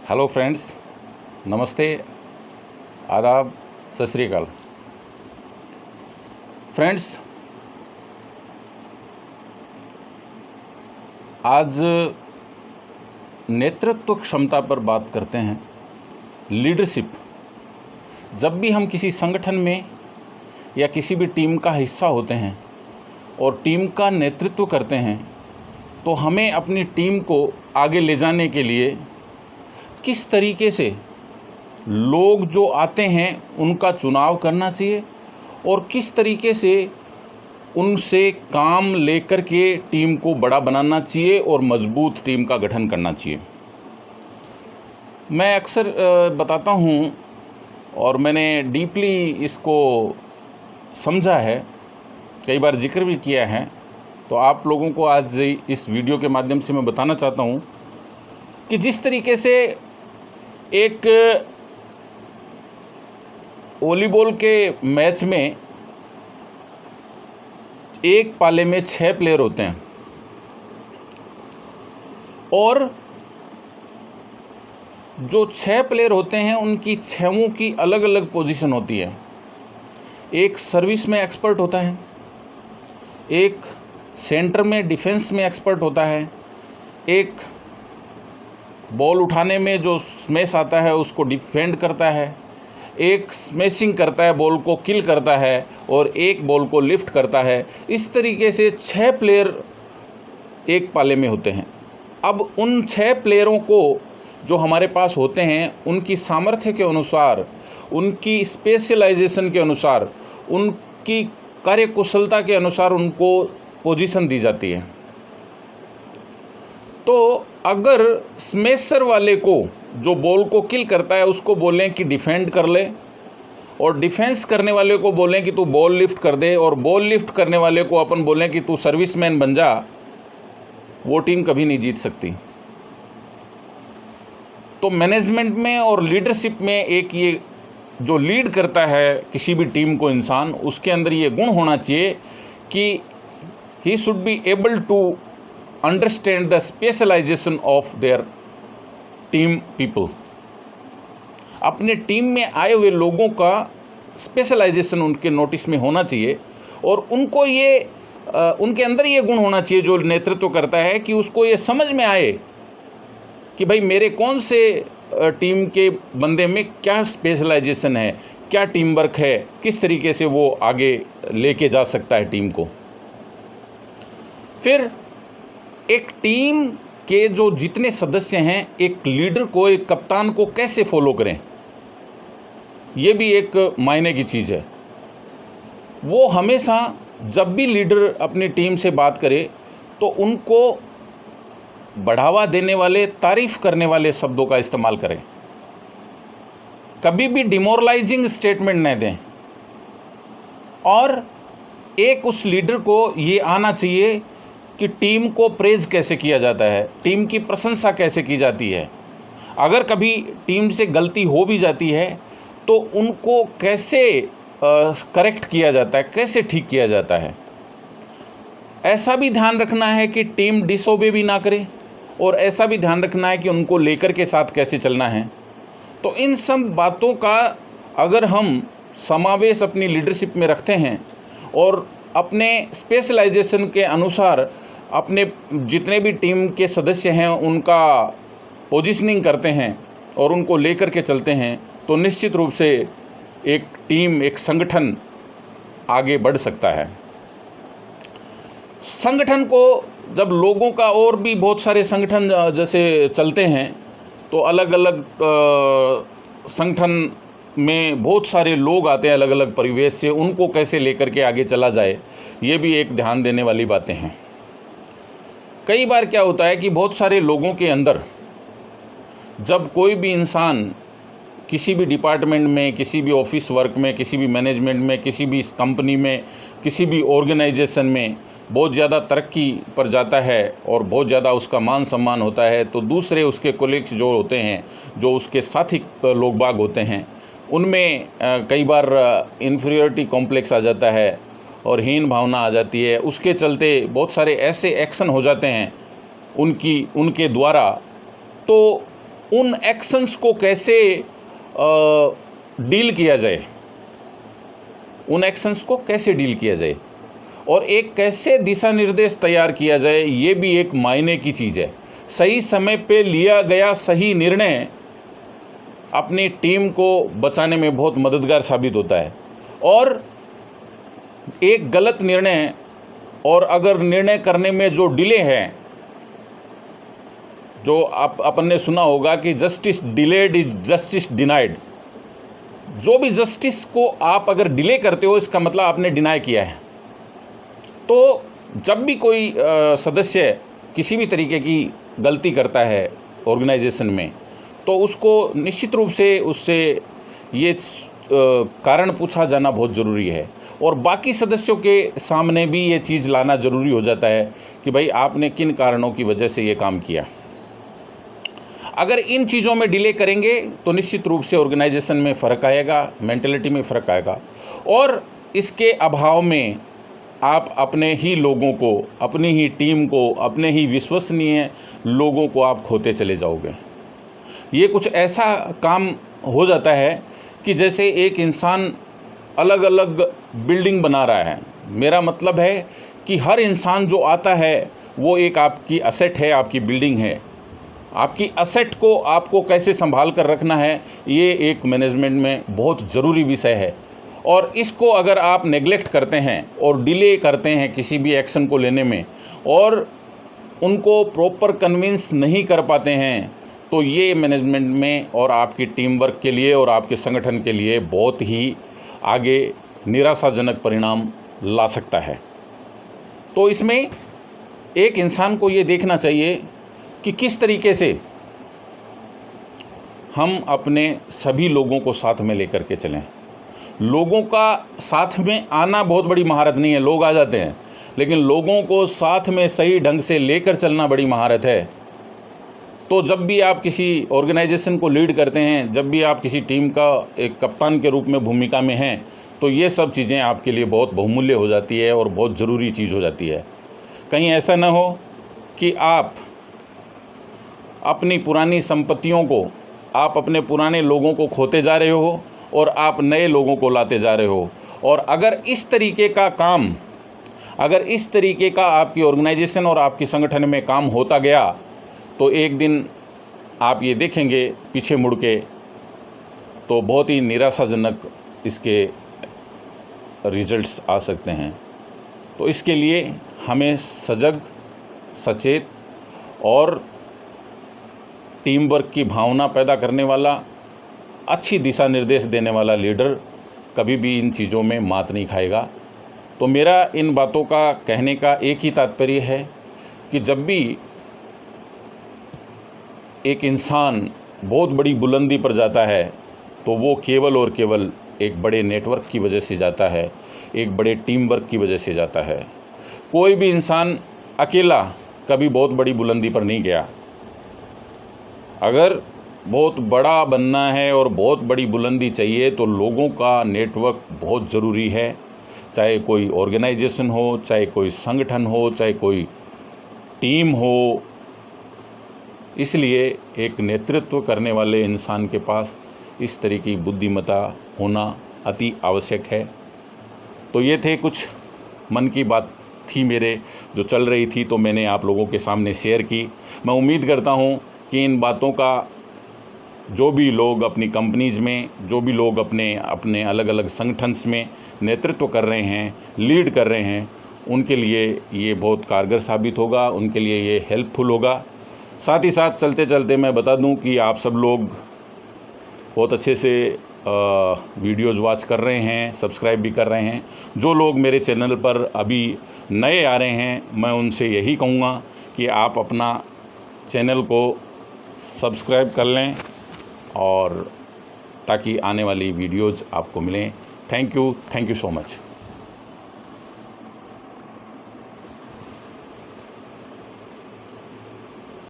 Hello friends, नमस्ते, आदाब, सत श्री अकाल। फ्रेंड्स, आज नेतृत्व क्षमता पर बात करते हैं। लीडरशिप। जब भी हम किसी संगठन में या किसी भी टीम का हिस्सा होते हैं और टीम का नेतृत्व करते हैं, तो हमें अपनी टीम को आगे ले जाने के लिए किस तरीके से लोग जो आते हैं उनका चुनाव करना चाहिए और किस तरीके से उनसे काम लेकर के टीम को बड़ा बनाना चाहिए और मजबूत टीम का गठन करना चाहिए। मैं अक्सर बताता हूँ और मैंने डीपली इसको समझा है, कई बार जिक्र भी किया है, तो आप लोगों को आज इस वीडियो के माध्यम से मैं बताना चाहता हूँ कि जिस तरीके से एक वॉलीबॉल के मैच में एक पाले में 6 प्लेयर होते हैं और जो 6 प्लेयर होते हैं उनकी 6 की अलग अलग पोजीशन होती है। एक सर्विस में एक्सपर्ट होता है, एक सेंटर में डिफेंस में एक्सपर्ट होता है, एक बॉल उठाने में जो स्मैश आता है उसको डिफेंड करता है, एक स्मैशिंग करता है, बॉल को किल करता है और एक बॉल को लिफ्ट करता है। इस तरीके से 6 प्लेयर एक पाले में होते हैं। अब उन 6 प्लेयरों को जो हमारे पास होते हैं, उनकी सामर्थ्य के अनुसार, उनकी स्पेशलाइजेशन के अनुसार, उनकी कार्यकुशलता के अनुसार उनको पोजीशन दी जाती है। तो अगर स्मैशर वाले को, जो बॉल को किल करता है, उसको बोलें कि डिफेंड कर ले और डिफेंस करने वाले को बोलें कि तू बॉल लिफ्ट कर दे और बॉल लिफ्ट करने वाले को अपन बोलें कि तू सर्विसमैन बन जा, वो टीम कभी नहीं जीत सकती। तो मैनेजमेंट में और लीडरशिप में एक ये जो लीड करता है किसी भी टीम को इंसान, उसके अंदर ये गुण होना चाहिए कि he should be able to understand the specialization of their team people. अपने टीम में आए हुए लोगों का स्पेशलाइजेशन उनके नोटिस में होना चाहिए और उनको ये उनके अंदर ये गुण होना चाहिए, जो नेतृत्व करता है, कि उसको ये समझ में आए कि भाई मेरे कौन से टीम के बंदे में क्या स्पेशलाइजेशन है, क्या टीम वर्क है, किस तरीके से वो आगे लेके जा सकता है टीम को। फिर एक टीम के जो जितने सदस्य हैं, एक लीडर को, एक कप्तान को कैसे फॉलो करें, ये भी एक मायने की चीज़ है। वो हमेशा जब भी लीडर अपनी टीम से बात करे तो उनको बढ़ावा देने वाले, तारीफ करने वाले शब्दों का इस्तेमाल करें। कभी भी डिमोरलाइजिंग स्टेटमेंट न दें और एक उस लीडर को ये आना चाहिए कि टीम को प्रेज कैसे किया जाता है, टीम की प्रशंसा कैसे की जाती है। अगर कभी टीम से गलती हो भी जाती है तो उनको कैसे करेक्ट किया जाता है, कैसे ठीक किया जाता है। ऐसा भी ध्यान रखना है कि टीम डिसओबे भी ना करे और ऐसा भी ध्यान रखना है कि उनको लेकर के साथ कैसे चलना है। तो इन सब बातों का अगर हम समावेश अपनी लीडरशिप में रखते हैं और अपने स्पेशलाइजेशन के अनुसार अपने जितने भी टीम के सदस्य हैं उनका पोजीशनिंग करते हैं और उनको लेकर के चलते हैं, तो निश्चित रूप से एक टीम, एक संगठन आगे बढ़ सकता है। संगठन को जब लोगों का, और भी बहुत सारे संगठन जैसे चलते हैं, तो अलग अलग संगठन में बहुत सारे लोग आते हैं अलग अलग परिवेश से, उनको कैसे लेकर के आगे चला जाए, ये भी एक ध्यान देने वाली बातें हैं। कई बार क्या होता है कि बहुत सारे लोगों के अंदर, जब कोई भी इंसान किसी भी डिपार्टमेंट में, किसी भी ऑफिस वर्क में, किसी भी मैनेजमेंट में, किसी भी कंपनी में, किसी भी ऑर्गेनाइजेशन में बहुत ज़्यादा तरक्की पर जाता है और बहुत ज़्यादा उसका मान सम्मान होता है, तो दूसरे उसके कोलिग्स जो होते हैं, जो उसके साथी लोग बाग होते हैं, उनमें कई बार इन्फीरियरिटी कॉम्प्लेक्स आ जाता है और हीन भावना आ जाती है। उसके चलते बहुत सारे ऐसे एक्शन हो जाते हैं उनके द्वारा, तो उन एक्शंस को कैसे डील किया जाए, उन एक्शंस को कैसे डील किया जाए और एक कैसे दिशा निर्देश तैयार किया जाए, ये भी एक मायने की चीज़ है। सही समय पे लिया गया सही निर्णय अपनी टीम को बचाने में बहुत मददगार साबित होता है। और एक गलत निर्णय, और अगर निर्णय करने में जो डिले है, जो अपन ने सुना होगा कि justice delayed is justice denied, जो भी जस्टिस को आप अगर डिले करते हो इसका मतलब आपने डिनाई किया है। तो जब भी कोई सदस्य किसी भी तरीके की गलती करता है ऑर्गेनाइजेशन में, तो उसको निश्चित रूप से उससे ये कारण पूछा जाना बहुत ज़रूरी है और बाकी सदस्यों के सामने भी ये चीज़ लाना ज़रूरी हो जाता है कि भाई आपने किन कारणों की वजह से ये काम किया। अगर इन चीज़ों में डिले करेंगे तो निश्चित रूप से ऑर्गेनाइजेशन में फ़र्क आएगा, मेंटलिटी में फ़र्क आएगा और इसके अभाव में आप अपने ही लोगों को, अपनी ही टीम को, अपने ही विश्वसनीय लोगों को आप खोते चले जाओगे। ये कुछ ऐसा काम हो जाता है कि जैसे एक इंसान अलग अलग बिल्डिंग बना रहा है। मेरा मतलब है कि हर इंसान जो आता है वो एक आपकी असेट है, आपकी बिल्डिंग है। आपकी असेट को आपको कैसे संभाल कर रखना है, ये एक मैनेजमेंट में बहुत ज़रूरी विषय है। और इसको अगर आप नेग्लेक्ट करते हैं और डिले करते हैं किसी भी एक्शन को लेने में और उनको प्रॉपर कन्विंस नहीं कर पाते हैं, तो ये मैनेजमेंट में और आपकी टीम वर्क के लिए और आपके संगठन के लिए बहुत ही आगे निराशाजनक परिणाम ला सकता है। तो इसमें एक इंसान को ये देखना चाहिए कि किस तरीके से हम अपने सभी लोगों को साथ में लेकर के चलें। लोगों का साथ में आना बहुत बड़ी महारत नहीं है, लोग आ जाते हैं, लेकिन लोगों को साथ में सही ढंग से लेकर चलना बड़ी महारत है। तो जब भी आप किसी ऑर्गेनाइजेशन को लीड करते हैं, जब भी आप किसी टीम का एक कप्तान के रूप में भूमिका में हैं, तो ये सब चीज़ें आपके लिए बहुत बहुमूल्य हो जाती है और बहुत ज़रूरी चीज़ हो जाती है। कहीं ऐसा ना हो कि आप अपनी पुरानी संपत्तियों को, आप अपने पुराने लोगों को खोते जा रहे हो और आप नए लोगों को लाते जा रहे हो। और अगर इस तरीके का काम, अगर इस तरीके का आपकी ऑर्गेनाइजेशन और आपकी संगठन में काम होता गया, तो एक दिन आप ये देखेंगे पीछे मुड़ के तो बहुत ही निराशाजनक इसके रिजल्ट्स आ सकते हैं। तो इसके लिए हमें सजग, सचेत और टीम वर्क की भावना पैदा करने वाला, अच्छी दिशा निर्देश देने वाला लीडर कभी भी इन चीज़ों में मात नहीं खाएगा। तो मेरा इन बातों का कहने का एक ही तात्पर्य है कि जब भी एक इंसान बहुत बड़ी बुलंदी पर जाता है तो वो केवल और केवल एक बड़े नेटवर्क की वजह से जाता है, एक बड़े टीम वर्क की वजह से जाता है। कोई भी इंसान अकेला कभी बहुत बड़ी बुलंदी पर नहीं गया। अगर बहुत बड़ा बनना है और बहुत बड़ी बुलंदी चाहिए तो लोगों का नेटवर्क बहुत ज़रूरी है, चाहे कोई ऑर्गेनाइजेशन हो, चाहे कोई संगठन हो, चाहे कोई टीम हो। इसलिए एक नेतृत्व करने वाले इंसान के पास इस तरह की बुद्धिमत्ता होना अति आवश्यक है। तो ये थे कुछ मन की बात थी मेरे जो चल रही थी, तो मैंने आप लोगों के सामने शेयर की। मैं उम्मीद करता हूँ कि इन बातों का जो भी लोग अपनी कंपनीज़ में, जो भी लोग अपने अपने अलग अलग संगठन्स में नेतृत्व कर रहे हैं, लीड कर रहे हैं, उनके लिए ये बहुत कारगर साबित होगा, उनके लिए ये हेल्पफुल होगा। साथ ही साथ चलते चलते मैं बता दूं कि आप सब लोग बहुत अच्छे से वीडियोज़ वॉच कर रहे हैं, सब्सक्राइब भी कर रहे हैं। जो लोग मेरे चैनल पर अभी नए आ रहे हैं, मैं उनसे यही कहूँगा कि आप अपना चैनल को सब्सक्राइब कर लें और ताकि आने वाली वीडियोज़ आपको मिलें। Thank you so much.